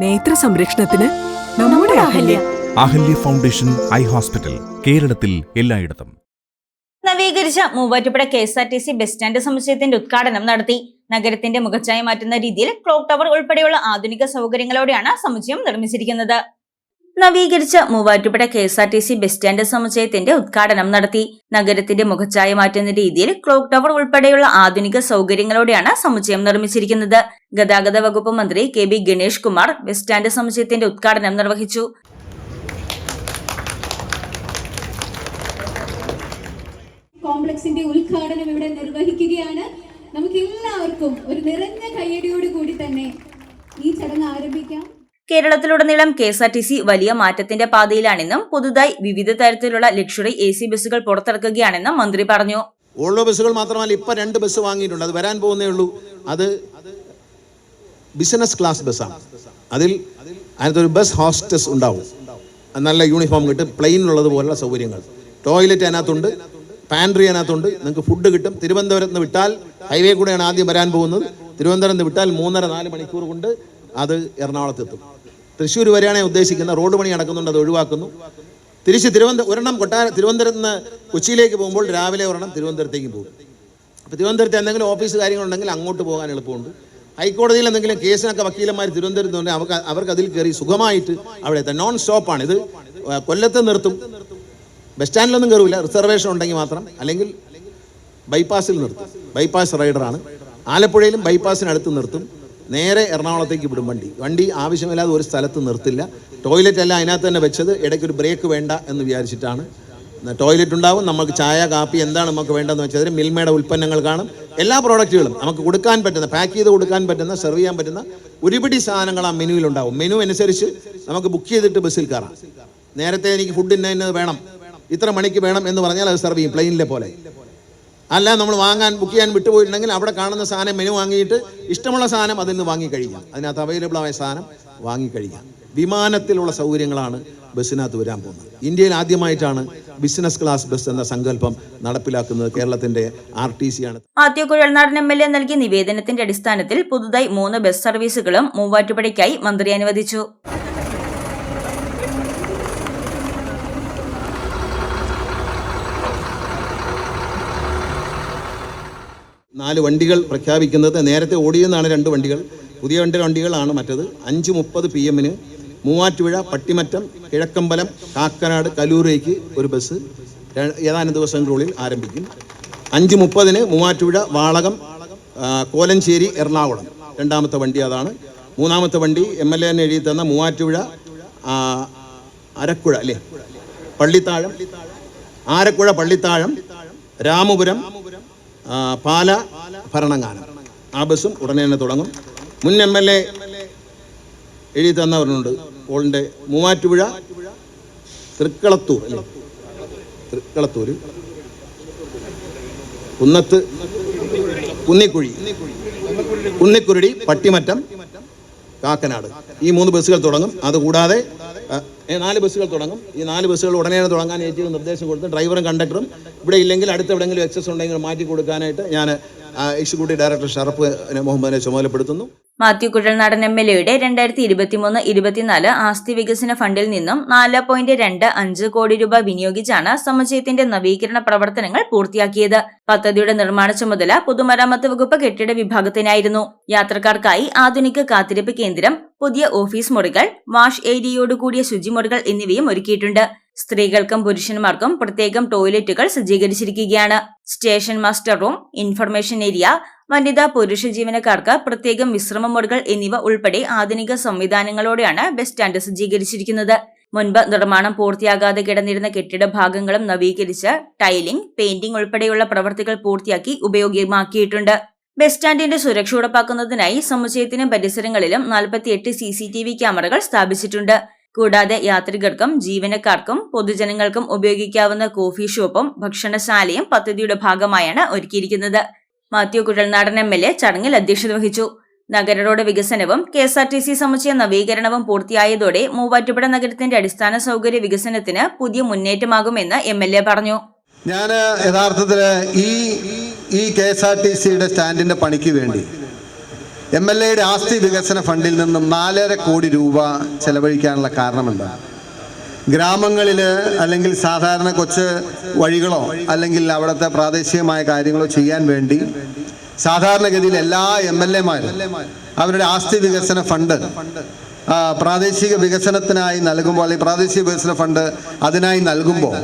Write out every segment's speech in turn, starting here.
നേത്ര സംരക്ഷണത്തിന് നമ്മുടെ Ahalya. Ahalya foundation eye hospital, കേരളത്തിൽ എല്ലായിടത്തും. നവീകരിച്ച മൂവാറ്റുപുഴ KSRTC ബസ് സ്റ്റാൻഡ് സമുച്ചയത്തിന്റെ ഉദ്ഘാടനം നടത്തി. നഗരത്തിന്റെ മുഖച്ഛായ മാറ്റുന്ന രീതിയിൽ ക്ലോക്ക് ടവർ ഉൾപ്പെടെയുള്ള ആധുനിക സൗകര്യങ്ങളോടെയാണ് സമുച്ചയം നിർമ്മിച്ചിരിക്കുന്നത്. നവീകരിച്ച മൂവാറ്റുപുഴ KSRTC ബസ് സ്റ്റാൻഡ് സമുച്ചയത്തിന്റെ ഉദ്ഘാടനം നടത്തി. നഗരത്തിന്റെ മുഖച്ഛായ മാറ്റുന്ന രീതിയിൽ ക്ലോക്ക് ടവർ ഉൾപ്പെടെയുള്ള ആധുനിക സൗകര്യങ്ങളോടെയാണ് സമുച്ചയം നിർമ്മിച്ചിരിക്കുന്നത്. ഗതാഗത വകുപ്പ് മന്ത്രി KB Ganesh Kumar bus stand സമുച്ചയത്തിന്റെ ഉദ്ഘാടനം നിർവഹിച്ചു. കോംപ്ലക്സിന്റെ ഉദ്ഘാടനം ഇവിടെ നിർവഹിക്കുകയാണ്. നമുക്ക് എല്ലാവർക്കും ഒരു നിറഞ്ഞ കയ്യടിയോട് കൂടി തന്നെ ഈ ചടങ്ങ് ആരംഭിക്കാം. കേരളത്തിലുടനീളം KSRTC വലിയ മാറ്റത്തിന്റെ പാതയിലാണെന്നും പുതുതായി വിവിധ തരത്തിലുള്ള ലക്ഷറി AC ബസ്സുകൾ പുറത്തിറക്കുകയാണെന്നും മന്ത്രി പറഞ്ഞു. ഓൾഡോ ബസ്സുകൾ മാത്രമല്ല, ഇപ്പൊ 2 ബസ് വാങ്ങിയിട്ടുണ്ട്. അത് വരാൻ പോകുന്നേ ഉള്ളൂ. അത് ബിസിനസ് ക്ലാസ് ബസ്സാണ്. അതിനകത്തൊരു ബസ് ഹോസ്റ്റസ് ഉണ്ടാവും. നല്ല യൂണിഫോം കിട്ടും, പ്ലെയിനിലുള്ളത് പോലുള്ള സൗകര്യങ്ങൾ. ടോയ്ലറ്റ് അതിനകത്തുണ്ട്, പാൻട്രി അതിനകത്തുണ്ട്. നിങ്ങൾക്ക് ഫുഡ് കിട്ടും. തിരുവനന്തപുരത്ത് നിന്ന് വിട്ടാൽ ഹൈവേ കൂടെയാണ് ആദ്യം വരാൻ പോകുന്നത്. തിരുവനന്തപുരത്ത് നിന്ന് വിട്ടാൽ 3.5-4 മണിക്കൂർ കൊണ്ട് അത് എറണാകുളത്തെത്തും. തൃശ്ശൂർ വരെയാണ് ഉദ്ദേശിക്കുന്നത്. റോഡ് പണി നടക്കുന്നുണ്ട്, അത് ഒഴിവാക്കുന്നു. തിരിച്ച് തിരുവനന്തപുരത്ത് നിന്ന് കൊച്ചിയിലേക്ക് പോകുമ്പോൾ രാവിലെ ഒരെണ്ണം തിരുവനന്തപുരത്തേക്ക് പോകും. അപ്പോൾ തിരുവനന്തപുരത്ത് എന്തെങ്കിലും ഓഫീസ് കാര്യങ്ങളുണ്ടെങ്കിൽ അങ്ങോട്ട് പോകാൻ എളുപ്പമുണ്ട്. ഹൈക്കോടതിയിൽ എന്തെങ്കിലും കേസിനൊക്കെ വക്കീലന്മാർ തിരുവനന്തപുരത്ത് ഉണ്ടെങ്കിൽ അവർക്ക് അതിൽ കയറി സുഖമായിട്ട് അവിടെ എത്താം. നോൺ സ്റ്റോപ്പാണ് ഇത്. കൊല്ലത്ത് നിർത്തും, ബസ് സ്റ്റാൻഡിലൊന്നും കയറില്ല, റിസർവേഷൻ ഉണ്ടെങ്കിൽ മാത്രം. അല്ലെങ്കിൽ ബൈപ്പാസിൽ നിർത്തും. ബൈപ്പാസ് റൈഡറാണ്. ആലപ്പുഴയിലും ബൈപ്പാസിനടുത്ത് നിർത്തും. നേരെ എറണാകുളത്തേക്ക് വിടും വണ്ടി ആവശ്യമില്ലാതെ ഒരു സ്ഥലത്ത് നിർത്തില്ല. ടോയ്ലറ്റ് എല്ലാം അതിനകത്ത് തന്നെ വെച്ചത്. ഇടയ്ക്കൊരു ബ്രേക്ക് വേണ്ട എന്ന് വിചാരിച്ചിട്ടാണ്. ടോയ്ലറ്റ് ഉണ്ടാവും. നമുക്ക് ചായ കാപ്പി എന്താണ് നമുക്ക് വേണ്ടതെന്ന് വെച്ചാൽ മിൽമയുടെ ഉൽപ്പന്നങ്ങൾ കാണും. എല്ലാ പ്രോഡക്റ്റുകളും നമുക്ക് കൊടുക്കാൻ പറ്റുന്ന, പാക്ക് ചെയ്ത് കൊടുക്കാൻ പറ്റുന്ന, സെർവ് ചെയ്യാൻ പറ്റുന്ന ഒരുപിടി സാധനങ്ങൾ ആ മെനുവിലുണ്ടാവും. മെനു അനുസരിച്ച് നമുക്ക് ബുക്ക് ചെയ്തിട്ട് ബസ്സിൽ കയറാം. നേരത്തെ എനിക്ക് ഫുഡ് ഇന്നത് വേണം, ഇത്ര മണിക്ക് വേണം എന്ന് പറഞ്ഞാൽ അത് സെർവ് ചെയ്യും, പ്ലെയിനിലെ പോലെ. അല്ല, നമ്മൾ ബുക്ക് ചെയ്യാൻ വിട്ടുപോയിട്ടുണ്ടെങ്കിൽ അവിടെ കാണുന്ന സാധനം മെനു വാങ്ങിയിട്ട് ഇഷ്ടമുള്ള സാധനം അതിൽ നിന്ന് വാങ്ങിക്കഴിക്കാം. അതിനകത്ത് അവൈലബിൾ ആയ സാധനം വാങ്ങിക്കഴിക്കാം. വിമാനത്തിലുള്ള സൗകര്യങ്ങളാണ് ബസ്സിനകത്ത് വരാൻ പോകുന്നത്. ഇന്ത്യയിൽ ആദ്യമായിട്ടാണ് ബിസിനസ് ക്ലാസ് ബസ് എന്ന സങ്കല്പം നടപ്പിലാക്കുന്നത്. കേരളത്തിന്റെ RTC ആണ്. മാത്യു കുഴൽനാടൻ MLA നൽകിയ നിവേദനത്തിന്റെ അടിസ്ഥാനത്തിൽ പുതുതായി 3 ബസ് സർവീസുകളും മൂവാറ്റുപുഴയ്ക്കായി മന്ത്രി അനുവദിച്ചു. നാല് വണ്ടികൾ പ്രഖ്യാപിക്കുന്നത്. നേരത്തെ ഓടിയെന്നാണ് 2 വണ്ടികൾ. പുതിയ വണ്ടികളാണ് മറ്റത്. 5:30 PM മൂവാറ്റുപുഴ, പട്ടിമറ്റം, കിഴക്കമ്പലം, കാക്കനാട്, കലൂരേക്ക് ഒരു ബസ് ഏതാനും ദിവസങ്ങളുള്ളിൽ ആരംഭിക്കും. 5:30 മൂവാറ്റുപുഴ, വാളകം, കോലഞ്ചേരി, എറണാകുളം. 2ാമത്തെ വണ്ടി അതാണ്. 3ാമത്തെ വണ്ടി MLA എഴുതി തന്ന മൂവാറ്റുപുഴ, അരക്കുഴ അല്ലേ, പള്ളിത്താഴം, ആരക്കുഴ, പള്ളിത്താഴം, രാമപുരം, പാല, ഭരണങ്ങാനം. ആ ബസ്സും ഉടനെ തന്നെ തുടങ്ങും. മുൻ MLA എഴുതി തന്നവരുണ്ട്. ഓളിൻ്റെ മൂവാറ്റുപുഴ, തൃക്കളത്തൂർ അല്ലേ, തൃക്കളത്തൂര്, കുന്നത്ത്, കുന്നിക്കുരുടി, പട്ടിമറ്റം, കാക്കനാട്. ഈ 3 ബസ്സുകൾ തുടങ്ങും. അതുകൂടാതെ 4 ബസ്സുകൾ തുടങ്ങും. ഈ 4 ബസ്സുകൾ ഉടനെ തുടങ്ങാൻ ഏറ്റവും നിർദ്ദേശം കൊടുത്ത് ഡ്രൈവറും കണ്ടക്ടറും ഇവിടെ ഇല്ലെങ്കിൽ അടുത്ത് എവിടെയെങ്കിലും എക്സസ് ഉണ്ടെങ്കിൽ മാറ്റി കൊടുക്കാനായിട്ട് ഞാൻ എക്സിക്യൂട്ടീവ് ഡയറക്ടർ ഷറഫ് മുഹമ്മദിനെ ചുമതലപ്പെടുത്തുന്നു. മാത്യു കുഴൽനാടൻ MLAയുടെ 2023-24 ആസ്തി വികസന ഫണ്ടിൽ നിന്നും 4.25 കോടി രൂപ വിനിയോഗിച്ചാണ് സമുച്ചയത്തിന്റെ നവീകരണ പ്രവർത്തനങ്ങൾ പൂർത്തിയാക്കിയത്. പദ്ധതിയുടെ നിർമ്മാണ ചുമതല പൊതുമരാമത്ത് വകുപ്പ് കെട്ടിട വിഭാഗത്തിനായിരുന്നു. യാത്രക്കാർക്കായി ആധുനിക കാത്തിരിപ്പ് കേന്ദ്രം, പുതിയ ഓഫീസ് മുറികൾ, വാഷ് ഏരിയയോടുകൂടിയ ശുചിമുറികൾ എന്നിവയും ഒരുക്കിയിട്ടുണ്ട്. സ്ത്രീകൾക്കും പുരുഷന്മാർക്കും പ്രത്യേകം ടോയ്ലറ്റുകൾ സജ്ജീകരിച്ചിരിക്കുകയാണ്. Station master room, information area, വനിതാ പുരുഷ ജീവനക്കാർക്ക് പ്രത്യേകം വിശ്രമ മുറികൾ എന്നിവ ഉൾപ്പെടെ ആധുനിക സംവിധാനങ്ങളോടെയാണ് ബസ് സ്റ്റാൻഡ് സജ്ജീകരിച്ചിരിക്കുന്നത്. മുൻപ് നിർമ്മാണം പൂർത്തിയാകാതെ കിടന്നിരുന്ന കെട്ടിട ഭാഗങ്ങളും നവീകരിച്ച് ടൈലിംഗ്, പെയിന്റിംഗ് ഉൾപ്പെടെയുള്ള പ്രവൃത്തികൾ പൂർത്തിയാക്കി ഉപയോഗമാക്കിയിട്ടുണ്ട്. ബസ് സ്റ്റാൻഡിന്റെ സുരക്ഷ ഉറപ്പാക്കുന്നതിനായി സമുച്ചയത്തിനും പരിസരങ്ങളിലും 48 CCTV ക്യാമറകൾ സ്ഥാപിച്ചിട്ടുണ്ട്. കൂടാതെ യാത്രികർക്കും ജീവനക്കാർക്കും പൊതുജനങ്ങൾക്കും ഉപയോഗിക്കാവുന്ന കോഫി ഷോപ്പും ഭക്ഷണശാലയും പദ്ധതിയുടെ ഭാഗമായാണ് ഒരുക്കിയിരിക്കുന്നത്. മാത്യു കുഴൽനാടൻ MLA ചടങ്ങിൽ അധ്യക്ഷത വഹിച്ചു. നഗര റോഡ് വികസനവും KSRTC സമുച്ചയ നവീകരണവും പൂർത്തിയായതോടെ മൂവാറ്റുപുഴ നഗരത്തിന്റെ അടിസ്ഥാന സൗകര്യ വികസനത്തിന് പുതിയ മുന്നേറ്റമാകുമെന്ന് MLA പറഞ്ഞു. ഞാൻ യഥാർത്ഥത്തിൽ ഈ KSRTCയുടെ സ്റ്റാൻഡിന്റെ പണിക്ക് വേണ്ടി MLAയുടെ ആസ്തി വികസന ഫണ്ടിൽ നിന്നും 4.5 കോടി രൂപ ചെലവഴിക്കാനുള്ള കാരണം എന്താണ്? ഗ്രാമങ്ങളിൽ അല്ലെങ്കിൽ സാധാരണ കൊച്ചു വഴികളോ അല്ലെങ്കിൽ അവിടുത്തെ പ്രാദേശികമായ കാര്യങ്ങളോ ചെയ്യാൻ വേണ്ടി സാധാരണഗതിയിൽ എല്ലാ MLAമാരും അവരുടെ ആസ്തി വികസന ഫണ്ട് പ്രാദേശിക വികസനത്തിനായി നൽകുമ്പോൾ, അല്ലെങ്കിൽ പ്രാദേശിക വികസന ഫണ്ട് അതിനായി നൽകുമ്പോൾ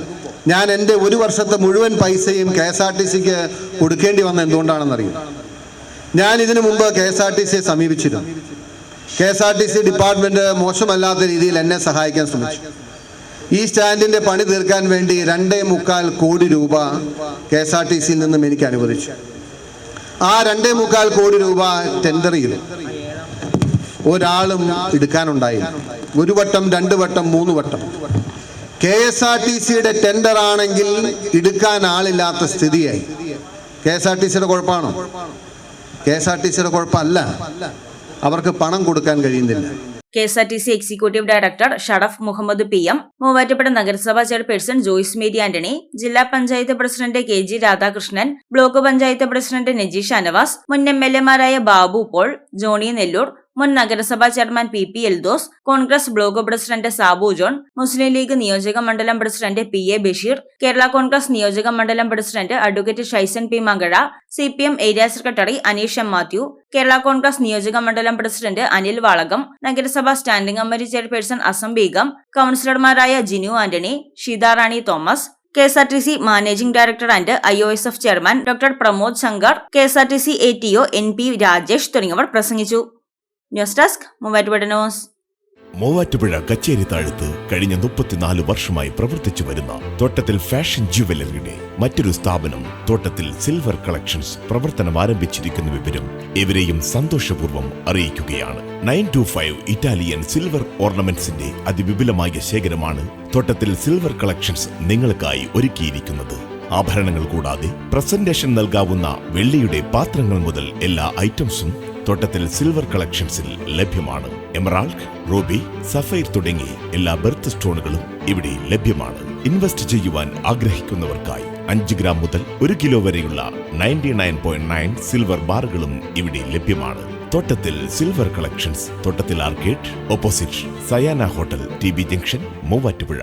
ഞാൻ എൻ്റെ ഒരു വർഷത്തെ മുഴുവൻ പൈസയും KSRTCക്ക് കൊടുക്കേണ്ടി വന്ന എന്തുകൊണ്ടാണെന്നറിയും. ഞാൻ ഇതിനു മുമ്പ് KSRTCയെ സമീപിച്ചിരുന്നു. KSRTC ഡിപ്പാർട്ട്മെൻറ്റ് മോശമല്ലാത്ത രീതിയിൽ എന്നെ സഹായിക്കാൻ ശ്രമിച്ചു. ഈ സ്റ്റാൻഡിൻ്റെ പണി തീർക്കാൻ വേണ്ടി 2.25 കോടി രൂപ KSRTCയിൽ നിന്നും എനിക്ക് അനുവദിച്ചു. ആ 2.25 കോടി രൂപ ടെൻഡർ ചെയ്തു. ഒരാളും എടുക്കാനുണ്ടായി. 1 വട്ടം 2 വട്ടം 3 വട്ടം. KSRTCയുടെ ടെൻഡർ ആണെങ്കിൽ എടുക്കാൻ ആളില്ലാത്ത സ്ഥിതിയായി. KSRTCയുടെ കുഴപ്പമാണോ? KSRTCയുടെ കുഴപ്പമല്ല, അവർക്ക് പണം കൊടുക്കാൻ കഴിയുന്നില്ല. KSRTC executive director Sharaf Muhammad PM, Muvattupuzha നഗരസഭാ ചെയർപേഴ്സൺ ജോയ്സ് മേരി ആന്റണി, ജില്ലാ panchayat president KG Radhakrishnan, block panchayat president Najeesh Anavas, മുൻ MLAമാരായ ബാബു പോൾ, ജോണി നെല്ലൂർ, മുൻ നഗരസഭാ chairman PP Eldhose, Congress block president Sabu John, Muslim League നിയോജക മണ്ഡലം പ്രസിഡന്റ് PA ബഷീർ, കേരള കോൺഗ്രസ് നിയോജക മണ്ഡലം president advocate Shaison P Mankazha, CPM area secretary Aneesh M Mathew, Kerala Congress നിയോജക മണ്ഡലം പ്രസിഡന്റ് അനിൽ വാളകം, നഗരസഭാ standing committee chairperson Asam Beegum, കൌൺസിലർമാരായ Jinu Antony, Sheetha Rani Thomas, KSRTC managing director and IOSF chairman doctor Pramod Shankar, KSRTC ATO NP Rajesh തുടങ്ങിയവർ പ്രസംഗിച്ചു. News desk Muvattupuzha news. Muvattupuzha കച്ചേരി താഴത്ത് കഴിഞ്ഞ 34 വർഷമായി പ്രവർത്തിച്ചു വരുന്ന തോട്ടത്തിൽ ഫാഷൻ ജുവലറിയുടെ മറ്റൊരു സ്ഥാപനം തോട്ടത്തിൽ സിൽവർ കളക്ഷൻസ് പ്രവർത്തനം ആരംഭിച്ചിരിക്കുന്ന വിവരം ഇവരെയും സന്തോഷപൂർവ്വം അറിയിക്കുകയാണ്. 925 ഇറ്റാലിയൻ സിൽവർ ഓർണമെന്റ്സിന്റെ അതിവിപുലമായ ശേഖരമാണ് തോട്ടത്തിൽ സിൽവർ കളക്ഷൻസ് നിങ്ങൾക്കായി ഒരുക്കിയിരിക്കുന്നത്. ആഭരണങ്ങൾ കൂടാതെ പ്രസന്റേഷൻ നൽകാവുന്ന വെള്ളിയുടെ പാത്രങ്ങൾ മുതൽ എല്ലാ ഐറ്റംസും തോട്ടത്തിൽ സിൽവർ കളക്ഷൻസിൽ ലഭ്യമാണ്. എമറാൾഡ്, റൂബി, സഫൈർ തുടങ്ങി എല്ലാ ബെർത്ത് സ്റ്റോണുകളും ഇവിടെ ലഭ്യമാണ്. ഇൻവെസ്റ്റ് ചെയ്യുവാൻ ആഗ്രഹിക്കുന്നവർക്കായി 5 ഗ്രാം മുതൽ 1 കിലോ വരെയുള്ള 99.9 സിൽവർ ബാറുകളും ഇവിടെ ലഭ്യമാണ്. തോട്ടത്തിൽ സിൽവർ കളക്ഷൻസ്, തോട്ടത്തിൽ arcade, opposite Sayana hotel, TB junction, Muvattupuzha.